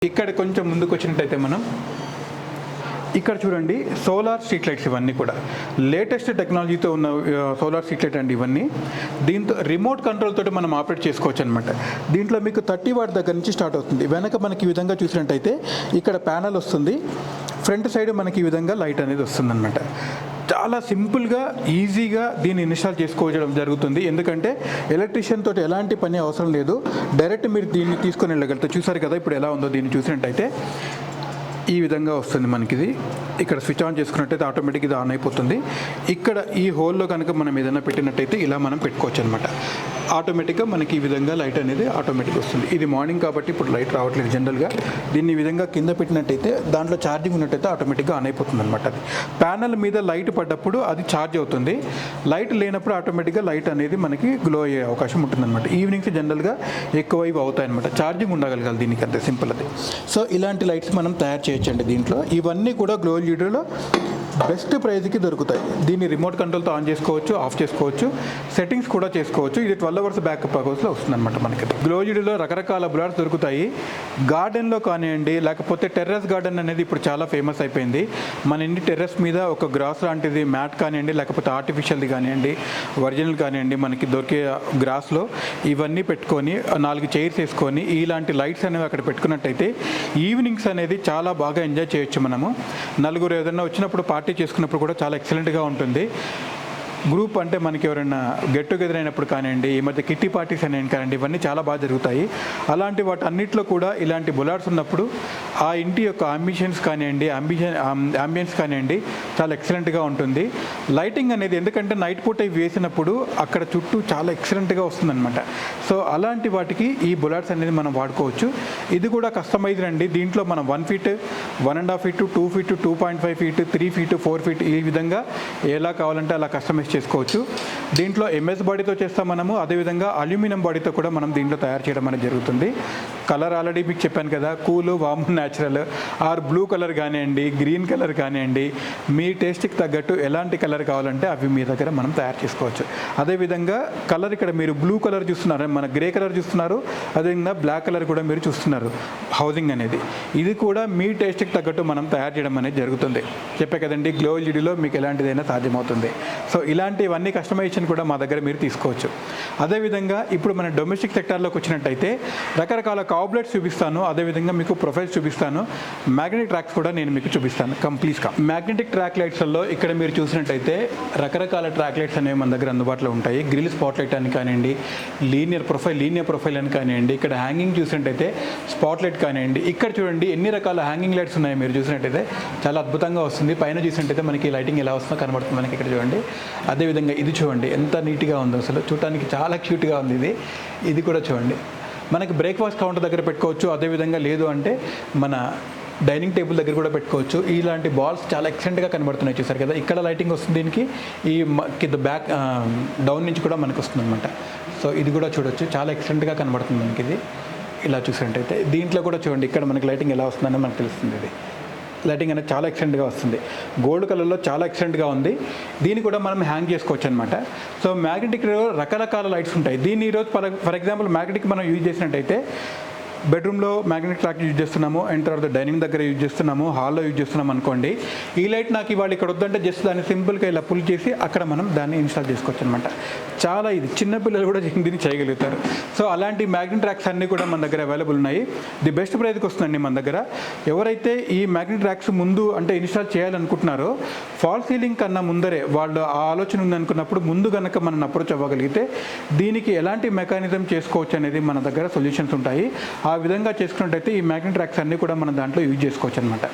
ఇక్కడ కొంచెం ముందుకు వచ్చినట్టయితే మనం ఇక్కడ చూడండి సోలార్ స్ట్రీట్ లైట్స్ ఇవన్నీ కూడా లేటెస్ట్ టెక్నాలజీతో ఉన్న సోలార్ స్ట్రీట్ లైట్ అండి ఇవన్నీ. దీంతో రిమోట్ కంట్రోల్ తోటి మనం ఆపరేట్ చేసుకోవచ్చు అనమాట. దీంట్లో మీకు 30 వాట్ దగ్గర నుంచి స్టార్ట్ అవుతుంది. వెనక మనకి ఈ విధంగా చూసినట్టయితే ఇక్కడ ప్యానల్ వస్తుంది, ఫ్రంట్ సైడ్ మనకి ఈ విధంగా లైట్ అనేది వస్తుంది అనమాట. చాలా సింపుల్గా ఈజీగా దీన్ని ఇన్స్టాల్ చేసుకోవడం జరుగుతుంది. ఎందుకంటే ఎలక్ట్రీషియన్ తోటి ఎలాంటి పని అవసరం లేదు, డైరెక్ట్ మీరు దీన్ని తీసుకొని వెళ్ళగలుగుతారు. చూసారు కదా ఇప్పుడు ఎలా ఉందో. దీన్ని చూసినట్టయితే ఈ విధంగా వస్తుంది మనకి. ఇది ఇక్కడ స్విచ్ ఆన్ చేసుకున్నట్టయితే ఆటోమేటిక్ ఇది ఆన్ అయిపోతుంది. ఇక్కడ ఈ హోల్లో కనుక మనం ఏదైనా పెట్టినట్టయితే ఇలా మనం పెట్టుకోవచ్చు అనమాట. ఆటోమేటిక్గా మనకి ఈ విధంగా లైట్ అనేది ఆటోమేటిక్ వస్తుంది. ఇది మార్నింగ్ కాబట్టి ఇప్పుడు లైట్ రావట్లేదు జనరల్గా. దీన్ని ఈ విధంగా కింద పెట్టినట్టయితే దాంట్లో ఛార్జింగ్ ఉన్నట్టయితే ఆటోమేటిక్గా ఆన్ అయిపోతుంది అనమాట. అది ప్యానల్ మీద లైట్ పడ్డప్పుడు అది ఛార్జ్ అవుతుంది, లైట్ లేనప్పుడు ఆటోమేటిక్గా లైట్ అనేది మనకి గ్లో అయ్యే అవకాశం ఉంటుందన్నమాట. ఈవినింగ్స్ జనరల్గా ఎక్కువ ఇవి అవుతాయన్నమాట. ఛార్జింగ్ ఉండగలగాలి దీనికి, అంతే సింపుల్ అది. సో ఇలాంటి లైట్స్ మనం తయారు చేయొచ్చండి దీంట్లో. ఇవన్నీ కూడా గ్లో లీడర్లో బెస్ట్ ప్రైజ్కి దొరుకుతాయి. దీన్ని రిమోట్ కంట్రోల్తో ఆన్ చేసుకోవచ్చు, ఆఫ్ చేసుకోవచ్చు, సెట్టింగ్స్ కూడా చేసుకోవచ్చు. ఇది 12 అవర్స్ బ్యాకప్ పర్పస్లో వస్తుంది అనమాట మనకి. గ్లోజిడ్లో రకరకాల బులాట్స్ దొరుకుతాయి. గార్డెన్లో కానివ్వండి, లేకపోతే టెర్రస్ గార్డెన్ అనేది ఇప్పుడు చాలా ఫేమస్ అయిపోయింది. మన ఇంటి టెర్రస్ మీద ఒక గ్రాస్ లాంటిది మ్యాట్ కానివ్వండి, లేకపోతే ఆర్టిఫిషియల్ది కానివ్వండి, ఒరిజినల్ కానివ్వండి, మనకి దొరికే గ్రాస్లో ఇవన్నీ పెట్టుకొని 4 చైర్స్ వేసుకొని ఇలాంటి లైట్స్ అనేవి అక్కడ పెట్టుకున్నట్టయితే ఈవినింగ్స్ అనేది చాలా బాగా ఎంజాయ్ చేయొచ్చు మనము. నలుగురు ఏదైనా వచ్చినప్పుడు పార్టీ చేసుకున్నప్పుడు కూడా చాలా ఎక్సలెంట్గా ఉంటుంది. గ్రూప్ అంటే మనకి ఎవరైనా గెట్ టుగెదర్ అయినప్పుడు కానివ్వండి, ఈ మధ్య కిట్టి పార్టీస్ అనేవి కానివ్వండి, ఇవన్నీ చాలా బాగా జరుగుతాయి. అలాంటి వాటి అన్నింటిలో కూడా ఇలాంటి బులాట్స్ ఉన్నప్పుడు ఆ ఇంటి యొక్క అంబిషన్స్ కానివ్వండి, అంబియన్స్ కానివ్వండి చాలా ఎక్సలెంట్గా ఉంటుంది. లైటింగ్ అనేది ఎందుకంటే నైట్ పూట ఇవి వేసినప్పుడు అక్కడ చుట్టూ చాలా ఎక్సలెంట్గా వస్తుందన్నమాట. సో అలాంటి వాటికి ఈ బులాట్స్ అనేది మనం వాడుకోవచ్చు. ఇది కూడా కస్టమైజ్డ్ అండి. దీంట్లో మనం 1 feet, 1.5 feet, 2 feet, 2.5 feet, 3 feet, 4 feet ఈ విధంగా ఎలా కావాలంటే అలా కస్టమైజ్ చేసుకోవచ్చు. దీంట్లో ఎంఎస్ బాడీతో చేస్తాం మనము, అదేవిధంగా అల్యూమినియం బాడీతో కూడా మనం దీంట్లో తయారు చేయడం అనేది జరుగుతుంది. కలర్ ఆల్రెడీ మీకు చెప్పాను కదా, cool, warm, natural or blue colour కానివ్వండి, గ్రీన్ కలర్ కానివ్వండి, మీ టేస్ట్కి తగ్గట్టు ఎలాంటి కలర్ కావాలంటే అవి మీ దగ్గర మనం తయారు చేసుకోవచ్చు. అదేవిధంగా కలర్ ఇక్కడ మీరు బ్లూ కలర్ చూస్తున్నారు, మన గ్రే కలర్ చూస్తున్నారు, అదేవిధంగా బ్లాక్ కలర్ కూడా మీరు చూస్తున్నారు. హౌసింగ్ అనేది ఇది కూడా మీ టేస్ట్కి తగ్గట్టు మనం తయారు చేయడం అనేది జరుగుతుంది. చెప్పే కదండి, గ్లో ఎల్ఈడీలో మీకు ఎలాంటిదైనా సాధ్యమవుతుంది. సో ఇలాంటివన్నీ కస్టమైజేషన్ కూడా మా దగ్గర మీరు తీసుకోవచ్చు. అదేవిధంగా ఇప్పుడు మన డొమెస్టిక్ సెక్టార్లోకి వచ్చినట్టయితే రకరకాల కాబ్లెట్స్ చూపిస్తాను, అదేవిధంగా మీకు ప్రొఫైల్స్ చూపిస్తాను, మ్యాగ్నెటిక్ ట్రాక్స్ కూడా నేను మీకు చూపిస్తాను కంప్లీట్గా. మ్యాగ్నెటిక్ ట్రాక్ లైట్స్లో ఇక్కడ మీరు చూసినట్టయితే రకరకాల ట్రాక్ లైట్స్ అనేవి మన దగ్గర అందుబాటులో ఉంటాయి. గ్రిల్ స్పాట్ లైట్ అని కానివ్వండి, లీనియర్ ప్రొఫైల్ అని కానివ్వండి, ఇక్కడ హ్యాంగింగ్ చూసినట్టయితే స్పాట్ లైట్ కానివ్వండి. ఇక్కడ చూడండి ఎన్ని రకాల హ్యాంగింగ్ లైట్స్ ఉన్నాయి. మీరు చూసినట్టయితే చాలా అద్భుతంగా వస్తుంది. పైన చూసినట్టయితే మనకి లైటింగ్ ఎలా వస్తుందో కనబడుతుంది మనకి. ఇక్కడ చూడండి, అదేవిధంగా ఇది చూడండి ఎంత నీట్గా ఉందో, అసలు చూడటానికి చాలా క్యూట్గా ఉంది. ఇది కూడా చూడండి, మనకి బ్రేక్ఫాస్ట్ కౌంటర్ దగ్గర పెట్టుకోవచ్చు. అదేవిధంగా లేదు అంటే మన డైనింగ్ టేబుల్ దగ్గర కూడా పెట్టుకోవచ్చు. ఇలాంటి బాల్స్ చాలా ఎక్సలెంట్గా కనబడుతున్నాయి. చూసారు కదా, ఇక్కడ లైటింగ్ వస్తుంది దీనికి, ఈ కింద బ్యాక్ డౌన్ నుంచి కూడా మనకు వస్తుంది అనమాట. సో ఇది కూడా చూడొచ్చు, చాలా ఎక్సలెంట్గా కనబడుతుంది మనకి. ఇది ఇలా చూసినట్టయితే దీంట్లో కూడా చూడండి, ఇక్కడ మనకి లైటింగ్ ఎలా వస్తుందని మనకు తెలుస్తుంది. ఇది లైటింగ్ అనేది చాలా ఎక్సలెంట్గా వస్తుంది. గోల్డ్ కలర్లో చాలా ఎక్సలెంట్గా ఉంది. దీన్ని కూడా మనం హ్యాంగ్ చేసుకోవచ్చు అనమాట. సో మ్యాగ్నెటిక్లో రకరకాల లైట్స్ ఉంటాయి. దీన్ని ఈరోజు ఫర్ ఎగ్జాంపుల్ మ్యాగ్నెటిక్ మనం యూజ్ చేసినట్టయితే బెడ్రూమ్లో మ్యాగ్నెటిక్ ట్రాక్ యూజ్ చేస్తున్నాము, అండ్ తర్వాత డైనింగ్ దగ్గర యూజ్ చేస్తున్నాము, హాల్లో యూజ్ చేస్తున్నాము అనుకోండి. ఈ లైట్ నాకు ఇవాళ ఇక్కడ వద్దంటే జస్ట్ దాన్ని సింపుల్గా ఇలా పుల్ చేసి అక్కడ మనం దాన్ని ఇన్స్టాల్ చేసుకోవచ్చు అనమాట. చాలా ఇది చిన్నపిల్లలు కూడా దీన్ని చేయగలుగుతారు. సో అలాంటి మ్యాగ్నెటిక్ ట్రాక్స్ అన్నీ కూడా మన దగ్గర అవైలబుల్ ఉన్నాయి. ది బెస్ట్ ప్రైస్కి వస్తుందండి మన దగ్గర. ఎవరైతే ఈ మ్యాగ్నెటిక్ ట్రాక్స్ ముందు అంటే ఇన్స్టాల్ చేయాలనుకుంటున్నారో ఫాల్ సీలింగ్ కన్నా ముందరే వాళ్ళు ఆ ఆలోచన ఉందనుకున్నప్పుడు ముందు కనుక మనం అప్రోచ్ అవ్వగలిగితే దీనికి ఎలాంటి మెకానిజం చేసుకోవచ్చు అనేది మన దగ్గర సొల్యూషన్స్ ఉంటాయి. ఆ విధంగా చేసుకున్నట్టయితే ఈ మ్యాగ్నెటిక్ ట్రాక్స్ అన్నీ కూడా మనం దాంట్లో యూజ్ చేసుకోవచ్చు అనమాట.